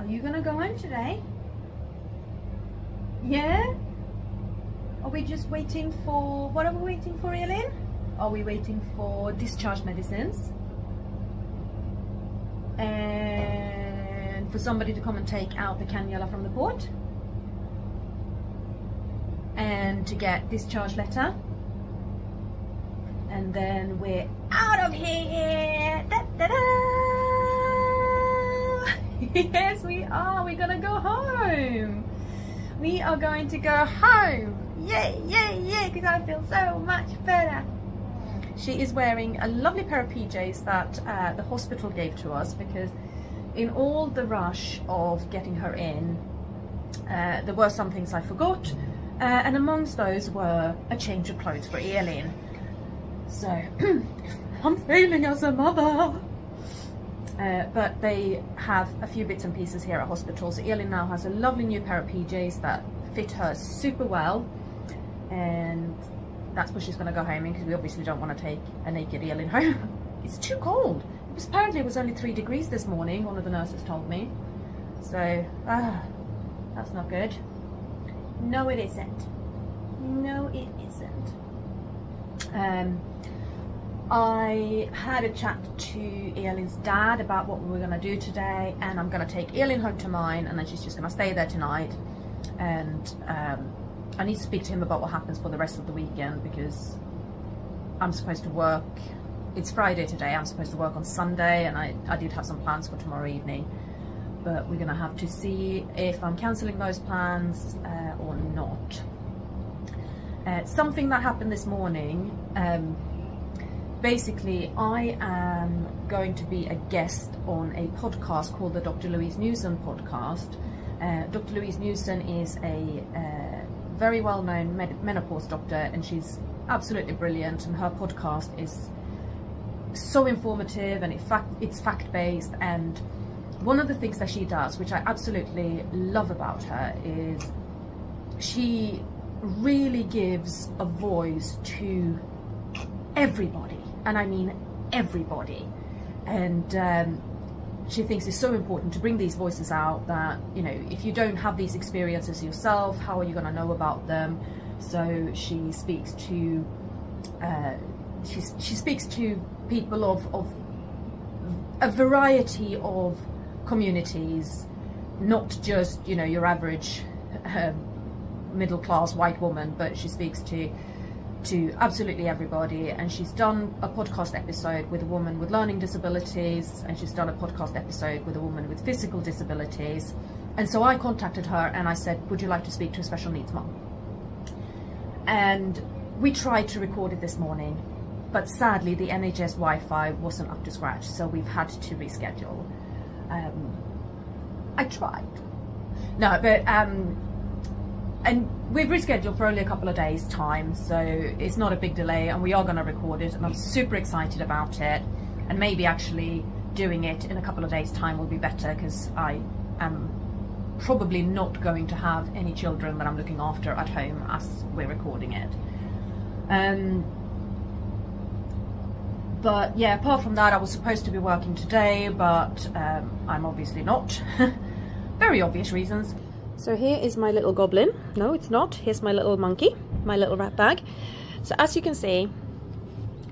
Are you gonna go home today? Yeah? Are we just waiting for, what are we waiting for, Elin? Are we waiting for discharge medicines? And for somebody to come and take out the cannula from the port? And to get discharge letter? And then we're out of here! Da, da, da. Yes, we are! We're gonna go home! We are going to go home! Yay, yay, yay! Because I feel so much better! She is wearing a lovely pair of PJs that the hospital gave to us, because in all the rush of getting her in, there were some things I forgot, and amongst those were a change of clothes for Elin. So, I'm failing as a mother! But they have a few bits and pieces here at hospital. So Elin now has a lovely new pair of PJs that fit her super well, and that's where she's going to go home in, because we obviously don't want to take a naked Elin home. It's too cold. Apparently it was only 3 degrees this morning, one of the nurses told me. So, that's not good. No, it isn't. No, it isn't. I had a chat to Elin's dad about what we were going to do today, and I'm going to take Elin home to mine, and then she's just going to stay there tonight. And I need to speak to him about what happens for the rest of the weekend, because I'm supposed to work. It's Friday today, I'm supposed to work on Sunday, and I did have some plans for tomorrow evening, but we're going to have to see if I'm cancelling those plans or not. Something that happened this morning, basically I am going to be a guest on a podcast called the Dr. Louise Newson podcast. Dr. Louise Newson is a very well-known menopause doctor, and she's absolutely brilliant, and her podcast is so informative, and it's fact-based. And one of the things that she does, which I absolutely love about her, is she really gives a voice to everybody, and I mean everybody. And she thinks it's so important to bring these voices out, that, you know, if you don't have these experiences yourself, how are you going to know about them? So she speaks to she speaks to people of a variety of communities, not just, you know, your average middle-class white woman, but she speaks to absolutely everybody. And she's done a podcast episode with a woman with learning disabilities, and she's done a podcast episode with a woman with physical disabilities. And so I contacted her and I said, would you like to speak to a special needs mum? And we tried to record it this morning, but sadly the NHS Wi-Fi wasn't up to scratch, so we've had to reschedule. I tried. No, but and we've rescheduled for only a couple of days time, so it's not a big delay, and we are going to record it, and I'm super excited about it. And maybe actually doing it in a couple of days time will be better, because I am probably not going to have any children that I'm looking after at home as we're recording it. But yeah, apart from that, I was supposed to be working today, but I'm obviously not. Very obvious reasons. So here is my little goblin. No, it's not. Here's my little monkey, my little rat bag. So as you can see,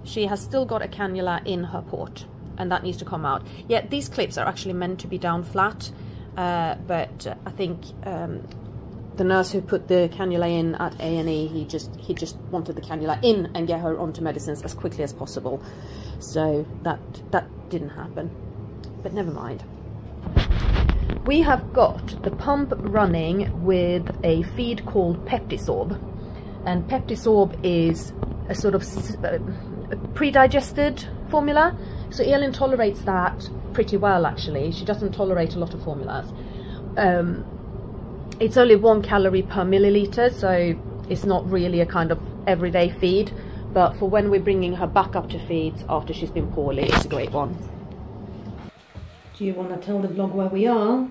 she has still got a cannula in her port, and that needs to come out. Yeah, these clips are actually meant to be down flat, but I think the nurse who put the cannula in at A&E, he just wanted the cannula in and get her onto medicines as quickly as possible. So that didn't happen, but never mind. We have got the pump running with a feed called Peptisorb, and Peptisorb is a sort of pre-digested formula, so Elin tolerates that pretty well actually. She doesn't tolerate a lot of formulas. It's only 1 calorie per milliliter, so it's not really a kind of everyday feed, but for when we're bringing her back up to feeds after she's been poorly, it's a great one. Do you want to tell the vlog where we are?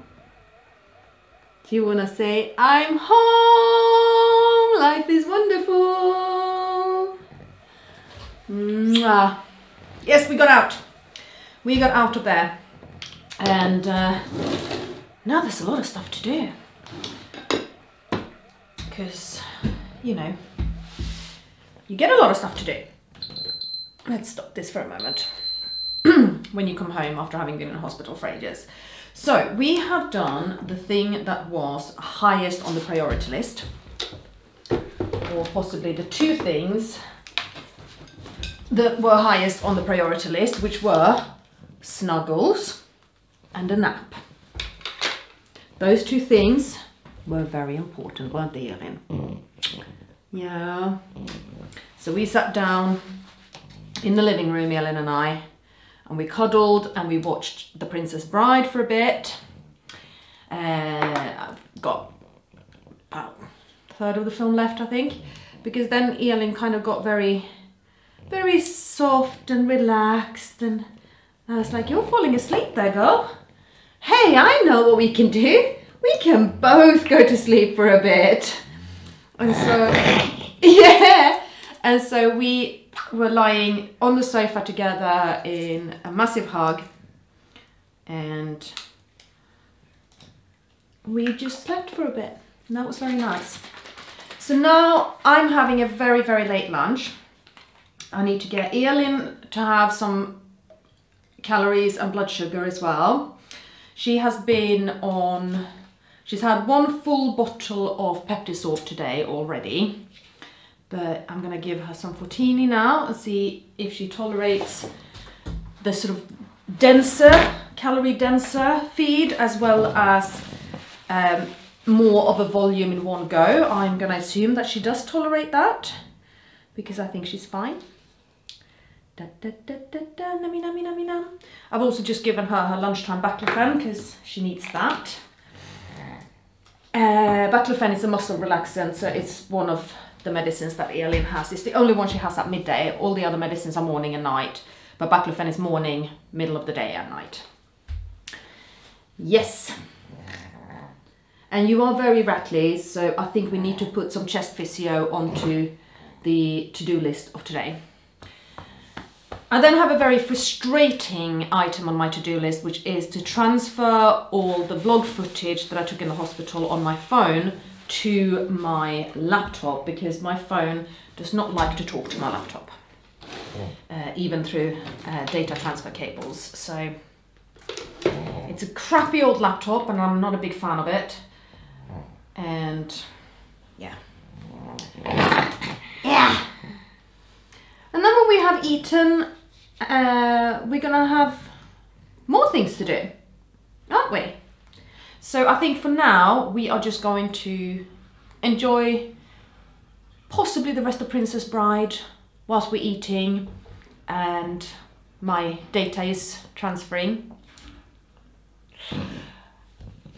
Do you want to say, I'm home, life is wonderful? Mwah. Yes, we got out. We got out of there. And Now there's a lot of stuff to do. Because, you know, you get a lot of stuff to do. Let's stop this for a moment. When you come home after having been in hospital for ages. So we have done the thing that was highest on the priority list, or possibly the two things that were highest on the priority list, which were snuggles and a nap. Those two things were very important, weren't they, Elin? Yeah. So we sat down in the living room, Elin and I, and we cuddled and we watched The Princess Bride for a bit. I've got about a third of the film left, I think, because then Elin kind of got very soft and relaxed, and I was like, you're falling asleep there, girl. Hey, I know what we can do. We can both go to sleep for a bit. And so, yeah. And so we were lying on the sofa together in a massive hug, and we just slept for a bit, and that was very nice. So now I'm having a very late lunch. I need to get Elin to have some calories and blood sugar as well. She has been on, she's had one full bottle of Peptisorb today already, but I'm gonna give her some Fortini now and see if she tolerates the sort of denser, calorie denser feed, as well as more of a volume in one go. I'm gonna assume that she does tolerate that, because I think she's fine. Da, da, da, da, da, nummy, nummy, nummy, num. I've also just given her her lunchtime baclofen because she needs that. Baclofen is a muscle relaxant, so it's one of the medicines that Elin has. It's the only one she has at midday. All the other medicines are morning and night, but baclofen is morning, middle of the day and night. Yes. And you are very rattly, so I think we need to put some chest physio onto the to-do list of today. I then have a very frustrating item on my to-do list, which is to transfer all the vlog footage that I took in the hospital on my phone to my laptop, because my phone does not like to talk to my laptop, even through data transfer cables. So it's a crappy old laptop and I'm not a big fan of it. And yeah. Yeah. And then when we have eaten, we're gonna have more things to do, aren't we? So I think for now we are just going to enjoy possibly the rest of Princess Bride whilst we're eating and my data is transferring.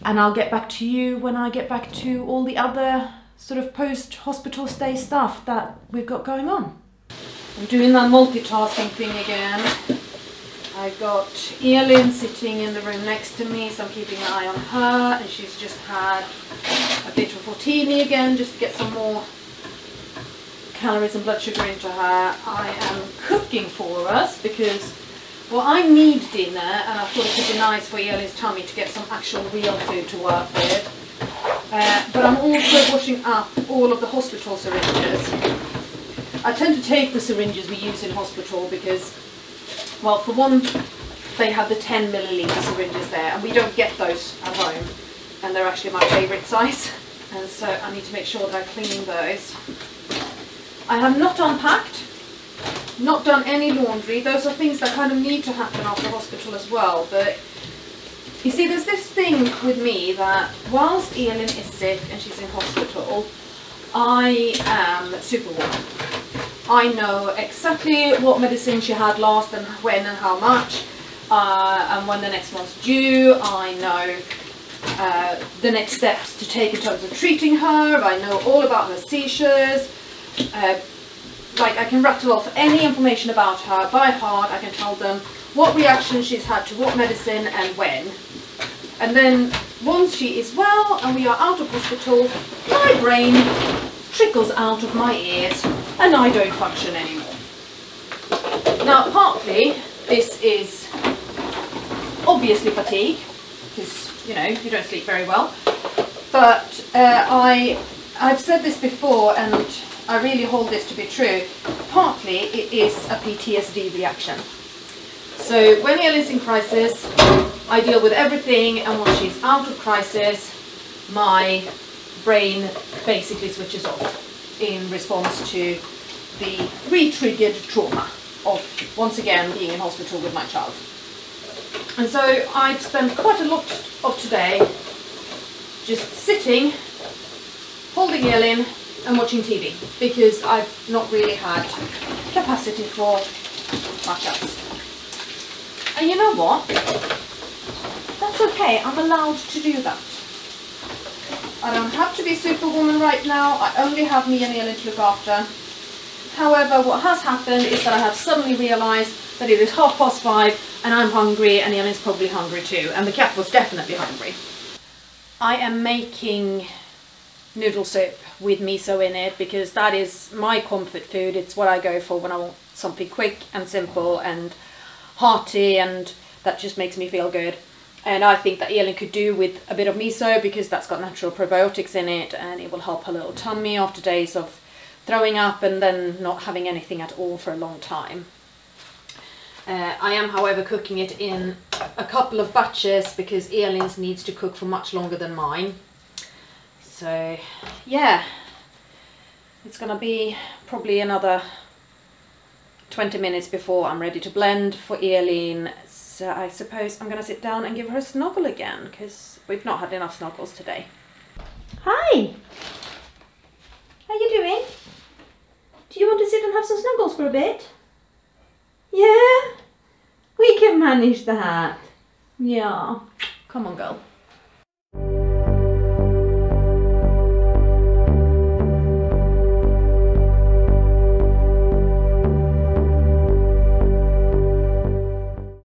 And I'll get back to you when I get back to all the other sort of post-hospital stay stuff that we've got going on. I'm doing that multitasking thing again. I've got Elin sitting in the room next to me, so I'm keeping an eye on her, and she's just had a bit of Fortini again, just to get some more calories and blood sugar into her. I am cooking for us because, well, I need dinner, and I thought it would be nice for Elin's tummy to get some actual real food to work with. But I'm also washing up all of the hospital syringes. I tend to take the syringes we use in hospital because, well, for one, they have the 10 milliliter syringes there, and we don't get those at home, and they're actually my favourite size, and so I need to make sure that I clean those. I have not unpacked, not done any laundry. Those are things that kind of need to happen after hospital as well, but you see, there's this thing with me that whilst Elin is sick and she's in hospital, I am Superwoman. I know exactly what medicine she had last and when and how much, and when the next one's due. I know the next steps to take in terms of treating her. I know all about her seizures. Like, I can rattle off any information about her by heart. I can tell them what reaction she's had to what medicine and when. And then once she is well and we are out of hospital, my brain trickles out of my ears and I don't function anymore. Now, partly this is obviously fatigue, because, you know, you don't sleep very well. But I've said this before, and I really hold this to be true. Partly it is a PTSD reaction. So when Elin's in crisis, I deal with everything, and when she's out of crisis, my brain basically switches off in response to the re-triggered trauma of, once again, being in hospital with my child. And so I've spent quite a lot of today just sitting, holding Elin and watching TV, because I've not really had capacity for much else. And you know what? That's okay, I'm allowed to do that. I don't have to be Superwoman right now, I only have me and Elin to look after. However, what has happened is that I have suddenly realised that it is 5:30 and I'm hungry, and Elin's probably hungry too, and the cat was definitely hungry. I am making noodle soup with miso in it because that is my comfort food. It's what I go for when I want something quick and simple and hearty, and that just makes me feel good. And I think that Elin could do with a bit of miso because that's got natural probiotics in it, and it will help her little tummy after days of throwing up and then not having anything at all for a long time. I am, however, cooking it in a couple of batches because Elin's needs to cook for much longer than mine. So yeah, it's gonna be probably another 20 minutes before I'm ready to blend for Elin. So I suppose I'm gonna sit down and give her a snuggle again, because we've not had enough snuggles today. Hi! How you doing? Do you want to sit and have some snuggles for a bit? Yeah? We can manage that. Yeah. Come on, girl.